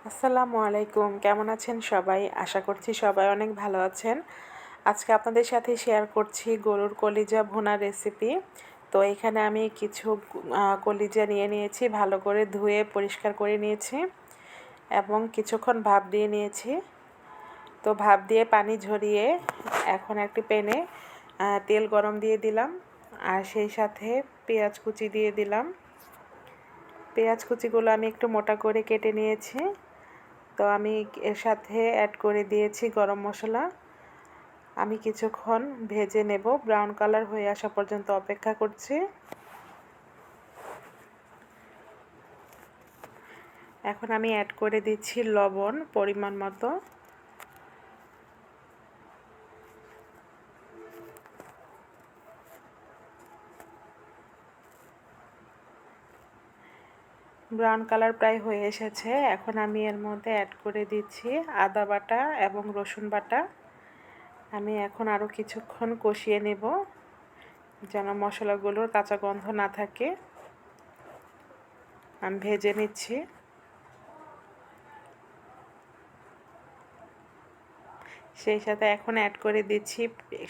আসসালামু আলাইকুম, কেমন আছেন সবাই? আশা করছি সবাই অনেক ভালো আছেন। আজকে আপনাদের সাথে শেয়ার করছি গরুর কলিজা ভুনা রেসিপি। তো এখানে আমি কিছু কলিজা নিয়ে নিয়েছি, ভালো করে ধুয়ে পরিষ্কার করে নিয়েছি এবং কিছুক্ষণ ভাপ দিয়ে নিয়েছি। তো ভাপ দিয়ে পানি ঝরিয়ে এখন একটি প্যানে তেল গরম দিয়ে দিলাম, আর সেই সাথে পেঁয়াজ কুচি দিয়ে দিলাম। পেঁয়াজ কুচিগুলো আমি একটু মোটা করে কেটে নিয়েছি। তো আমি এর সাথে অ্যাড করে দিয়েছি গরম মশলা। আমি কিছুক্ষণ ভেজে নেব, ব্রাউন কালার হয়ে আসা পর্যন্ত অপেক্ষা করছি। এখন আমি অ্যাড করে দিচ্ছি লবণ পরিমাণ মতো। ব্রাউন কালার প্রায় হয়ে এসেছে। এখন আমি এর মধ্যে অ্যাড করে দিচ্ছি আদা বাটা এবং রসুন বাটা। আমি এখন আরও কিছুক্ষণ কষিয়ে নেব যেন মশলাগুলোর কাঁচা গন্ধ না থাকে। আমি ভেজে নিচ্ছি। সেই সাথে এখন অ্যাড করে দিচ্ছি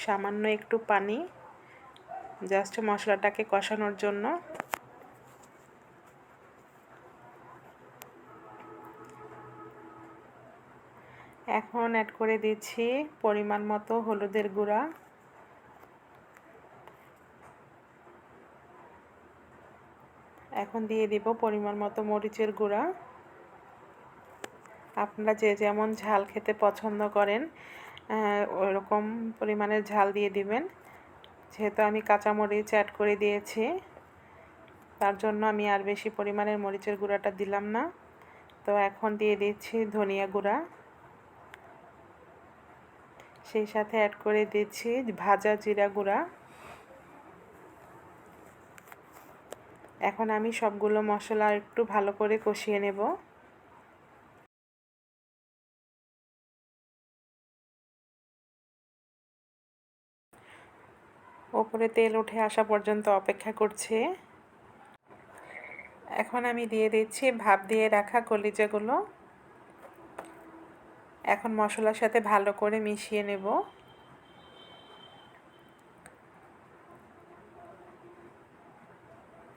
সামান্য একটু পানি, জাস্ট মশলাটাকে কষানোর জন্য। এখন অ্যাড করে দিচ্ছি পরিমাণ মতো হলুদের গুঁড়া, এখন দিয়ে দিব পরিমাণ মতো মরিচের গুঁড়া। আপনারা যে যেমন ঝাল খেতে পছন্দ করেন ওইরকম পরিমাণের ঝাল দিয়ে দিবেন। যেহেতু আমি কাঁচামরিচ অ্যাড করে দিয়েছি, তার জন্য আমি আর বেশি পরিমাণের মরিচের গুঁড়াটা দিলাম না। তো এখন দিয়ে দিচ্ছি ধনিয়া গুঁড়া, সেই সাথে অ্যাড করে দিচ্ছি ভাজা জিরা গুঁড়া। এখন আমি সবগুলো মশলা একটু ভালো করে কষিয়ে নেব। ওপরে তেল উঠে আসা পর্যন্ত অপেক্ষা করছি। এখন আমি দিয়ে দিচ্ছি ভাপ দিয়ে রাখা কলিজাগুলো। এখন মশলার সাথে ভালো করে মিশিয়ে নেব।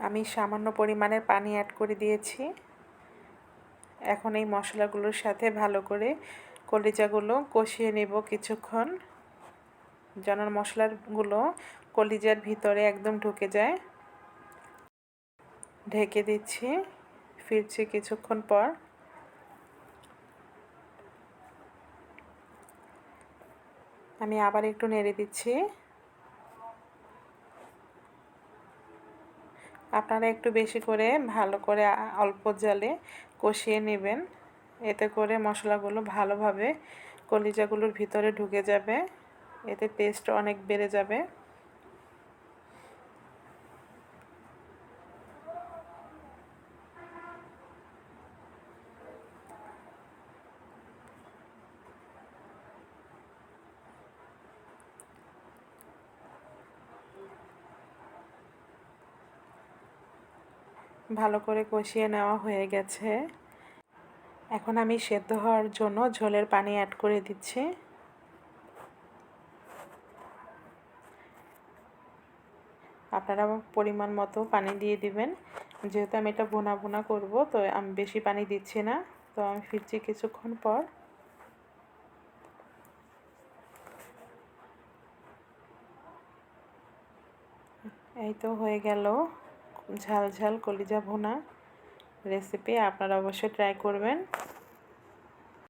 আমি সামান্য পরিমাণের পানি অ্যাড করে দিয়েছি। এখন এই মশলাগুলোর সাথে ভালো করে কলিজাগুলো কষিয়ে নেব কিছুক্ষণ, যেন মশলাগুলো কলিজার ভিতরে একদম ঢুকে যায়। ঢেকে দিচ্ছি, ফিরছি কিছুক্ষণ পর। আমি আবার একটু নেড়ে দিচ্ছি। আপনারা একটু বেশি করে ভালো করে অল্প জালে কষিয়ে নেবেন, এতে করে মশলাগুলো ভালোভাবে কলিজাগুলোর ভিতরে ঢুকে যাবে, এতে টেস্ট অনেক বেড়ে যাবে। ভালো করে কষিয়ে নেওয়া হয়ে গেছে। এখন আমি সেদ্ধ হওয়ার জন্য ঝোলের পানি অ্যাড করে দিচ্ছি। আপনারা পরিমাণ মতো পানি দিয়ে দিবেন। যেহেতু আমি এটা ভুনা ভুনা করব, তো আমি বেশি পানি দিচ্ছি না। তো আমি ফিরছি কিছুক্ষণ পর। এই তো হয়ে গেল ঝাল ঝাল কলিজা ভুনা রেসিপি। আপনারা অবশ্যই ট্রাই করবেন।